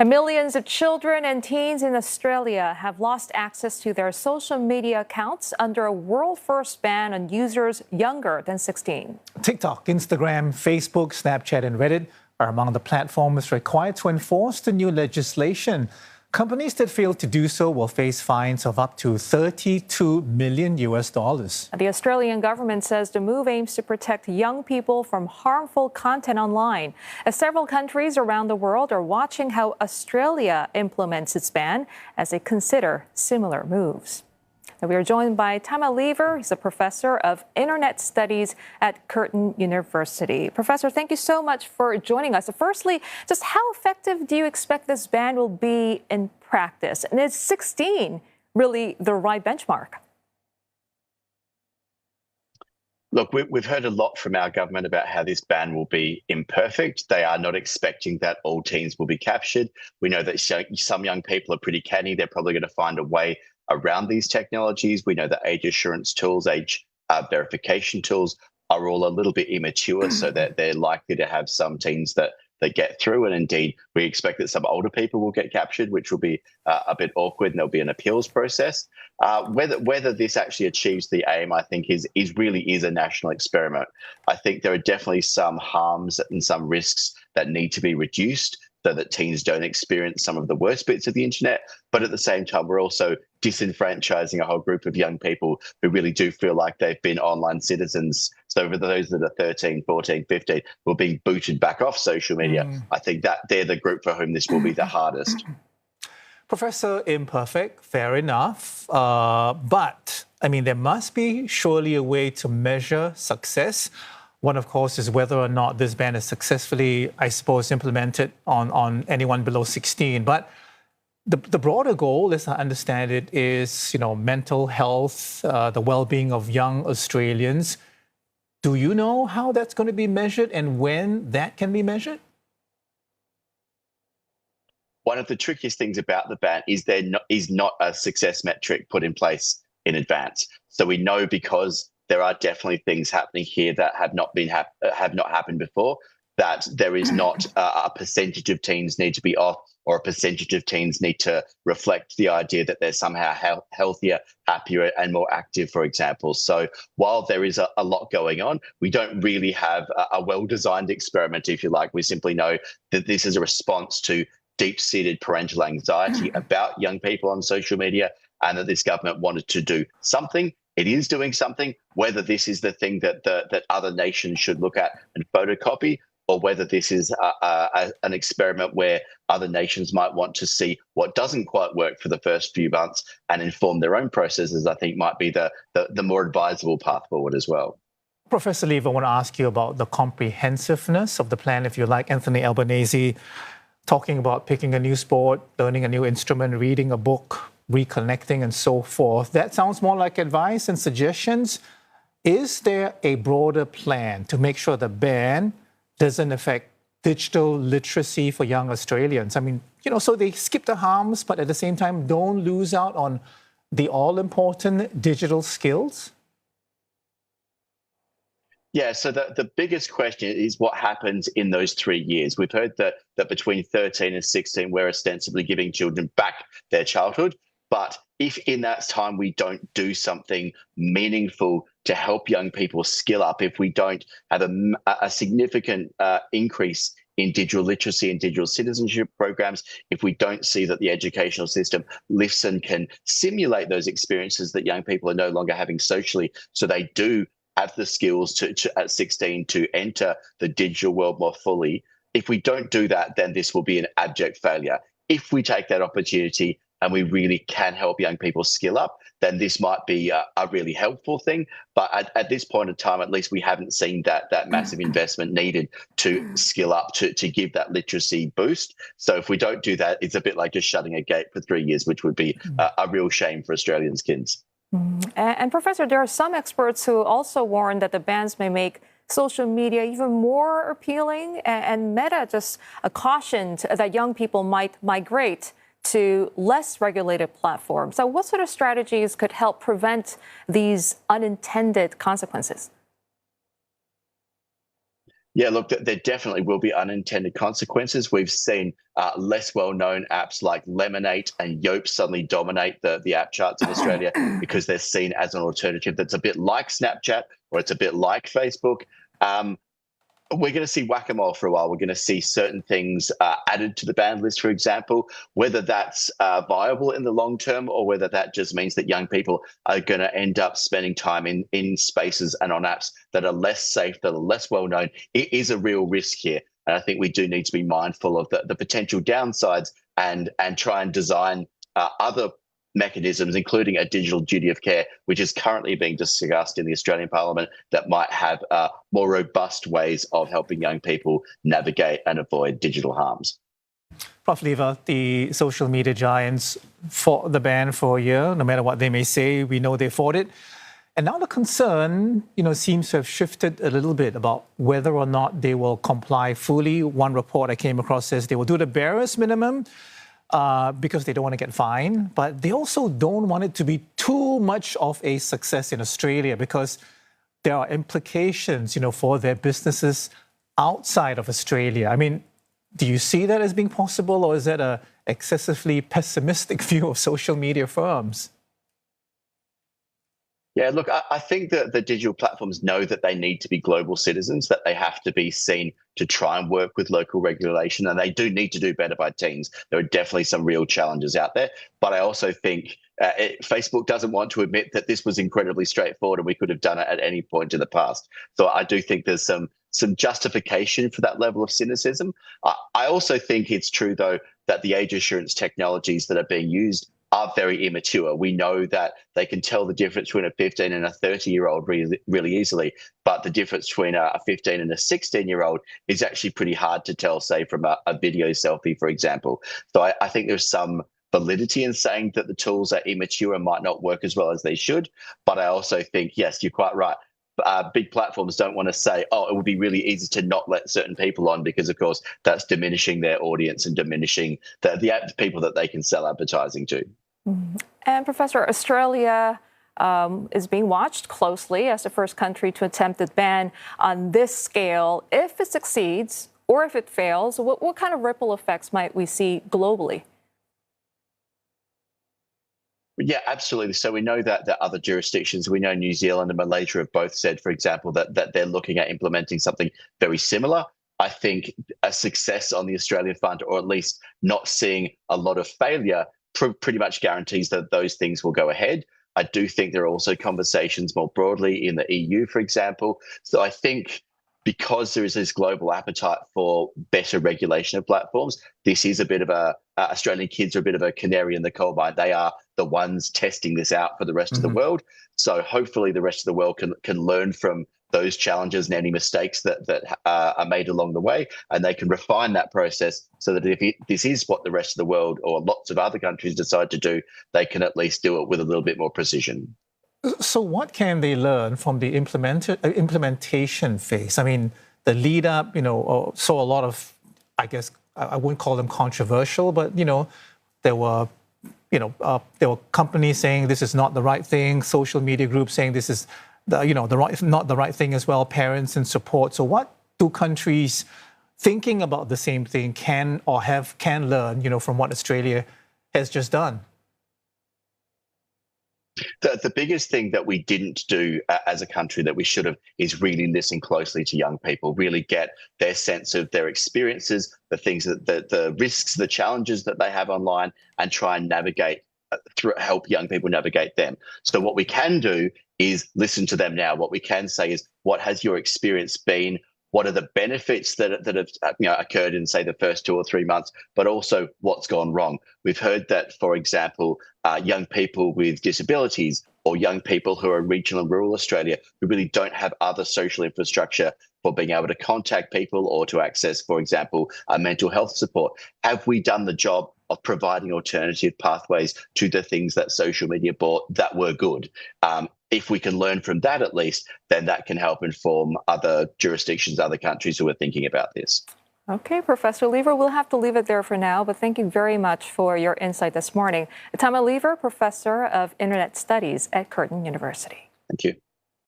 And millions of children and teens in Australia have lost access to their social media accounts under a world-first ban on users younger than 16. TikTok, Instagram, Facebook, Snapchat, and Reddit are among the platforms required to enforce the new legislation. Companies that fail to do so will face fines of up to $32 million. The Australian government says the move aims to protect young people from harmful content online, as several countries around the world are watching how Australia implements its ban as they consider similar moves. Now, we are joined by Tama Lever. He's a professor of Internet Studies at Curtin University. Professor, thank you so much for joining us. Firstly, just how effective do you expect this ban will be in practice? And is 16 really the right benchmark? Look, we've heard a lot from our government about how this ban will be imperfect. They are not expecting that all teens will be captured. We know that some young people are pretty canny. They're probably going to find a way around these technologies. We know that age assurance tools, age verification tools are all a little bit immature, so that they're likely to have some teens that get through. And indeed, we expect that some older people will get captured, which will be a bit awkward, and there'll be an appeals process. Whether this actually achieves the aim, I think, is a national experiment. I think there are definitely some harms and some risks that need to be reduced so that teens don't experience some of the worst bits of the internet. But at the same time, we're also disenfranchising a whole group of young people who really do feel like they've been online citizens. So for those that are 13, 14, 15, who are being booted back off social media, I think that they're the group for whom this will be the hardest. Professor, imperfect, fair enough. But, I mean, there must be surely a way to measure success. One, of course, is whether or not this ban is successfully, I suppose, implemented on anyone below 16. But the broader goal, as I understand it, is, mental health, the well-being of young Australians. Do you know how that's going to be measured and when that can be measured? One of the trickiest things about the ban is there is not a success metric put in place in advance. So we know, because there are definitely things happening here that have not happened before, that there is not a percentage of teens need to be off, or a percentage of teens need to reflect the idea that they're somehow healthier, happier, and more active, for example. So while there is a lot going on, we don't really have a well-designed experiment, if you like. We simply know that this is a response to deep-seated parental anxiety about young people on social media, and that this government wanted to do something. It is doing something. Whether this is the thing that other nations should look at and photocopy, or whether this is an experiment where other nations might want to see what doesn't quite work for the first few months and inform their own processes, I think might be the more advisable path forward as well. Professor Lever, I want to ask you about the comprehensiveness of the plan, if you like. Anthony Albanese talking about picking a new sport, learning a new instrument, reading a book, reconnecting, and so forth. That sounds more like advice and suggestions. Is there a broader plan to make sure the ban doesn't affect digital literacy for young Australians? I mean, so they skip the harms, but at the same time don't lose out on the all-important digital skills? Yeah, so the biggest question is what happens in those 3 years. We've heard that between 13 and 16, we're ostensibly giving children back their childhood. But if in that time we don't do something meaningful to help young people skill up, if we don't have a significant increase in digital literacy and digital citizenship programs, if we don't see that the educational system lifts and can simulate those experiences that young people are no longer having socially, so they do have the skills to at 16 to enter the digital world more fully. If we don't do that, then this will be an abject failure. If we take that opportunity and we really can help young people skill up, then this might be a really helpful thing. But at this point in time, at least we haven't seen that massive investment needed to skill up, to give that literacy boost. So if we don't do that, it's a bit like just shutting a gate for 3 years, which would be a real shame for Australians' kids. And Professor, there are some experts who also warn that the bans may make social media even more appealing, and Meta just cautioned that young people might migrate to less regulated platforms. So what sort of strategies could help prevent these unintended consequences? Yeah, look, there definitely will be unintended consequences. We've seen less well-known apps like Lemonade and Yope suddenly dominate the app charts in Australia because they're seen as an alternative that's a bit like Snapchat or it's a bit like Facebook. Um, we're going to see whack-a-mole for a while. We're going to see certain things added to the banned list, for example, whether that's viable in the long term or whether that just means that young people are going to end up spending time in spaces and on apps that are less safe, that are less well-known. It is a real risk here. And I think we do need to be mindful of the potential downsides and try and design other mechanisms, including a digital duty of care, which is currently being discussed in the Australian Parliament, that might have more robust ways of helping young people navigate and avoid digital harms. Prof. Lever, the social media giants fought the ban for a year. No matter what they may say, we know they fought it. And now the concern, seems to have shifted a little bit about whether or not they will comply fully. One report I came across says they will do the barest minimum, because they don't want to get fined, but they also don't want it to be too much of a success in Australia because there are implications, for their businesses outside of Australia. I mean, do you see that as being possible, or is that an excessively pessimistic view of social media firms? Yeah, look, I think that the digital platforms know that they need to be global citizens, that they have to be seen to try and work with local regulation, and they do need to do better by teams. There are definitely some real challenges out there, but I also think Facebook doesn't want to admit that this was incredibly straightforward and we could have done it at any point in the past. So I do think there's some justification for that level of cynicism. I also think it's true, though, that the age assurance technologies that are being used are very immature. We know that they can tell the difference between a 15 and a 30-year-old really easily, but the difference between a 15 and a 16-year-old is actually pretty hard to tell, say, from a video selfie, for example. So I think there's some validity in saying that the tools are immature and might not work as well as they should. But I also think, yes, you're quite right. Big platforms don't want to say, oh, it would be really easy to not let certain people on because, of course, that's diminishing their audience and diminishing the people that they can sell advertising to. And Professor, Australia is being watched closely as the first country to attempt the ban on this scale. If it succeeds or if it fails, what kind of ripple effects might we see globally? Yeah, absolutely. So we know that other jurisdictions, we know New Zealand and Malaysia have both said, for example, that they're looking at implementing something very similar. I think a success on the Australian front, or at least not seeing a lot of failure, pretty much guarantees that those things will go ahead. I do think there are also conversations more broadly in the EU, for example. So I think because there is this global appetite for better regulation of platforms, this is a bit of Australian kids are a bit of a canary in the coal mine. They are the ones testing this out for the rest of the world. So hopefully the rest of the world can learn from those challenges and any mistakes that are made along the way, and they can refine that process so that if this is what the rest of the world or lots of other countries decide to do, they can at least do it with a little bit more precision. So what can they learn from the implementation phase? I mean, the lead up, saw a lot of, I guess, I wouldn't call them controversial, but, there were companies saying this is not the right thing, social media groups saying this is not the right thing as well, parents and support. So what do countries thinking about the same thing can learn, from what Australia has just done? The biggest thing that we didn't do as a country that we should have is really listen closely to young people, really get their sense of their experiences, the things the risks, the challenges that they have online, and try and help young people navigate them. So what we can do is listen to them now. What we can say is, what has your experience been? What are the benefits that have occurred in, say, the first 2 or 3 months, but also what's gone wrong? We've heard that, for example, young people with disabilities or young people who are in regional and rural Australia who really don't have other social infrastructure for being able to contact people or to access, for example, mental health support. Have we done the job of providing alternative pathways to the things that social media brought that were good? If we can learn from that at least, then that can help inform other jurisdictions, other countries who are thinking about this. Okay, Professor Lever, we'll have to leave it there for now, but thank you very much for your insight this morning. Tama Lever, Professor of Internet Studies at Curtin University. Thank you.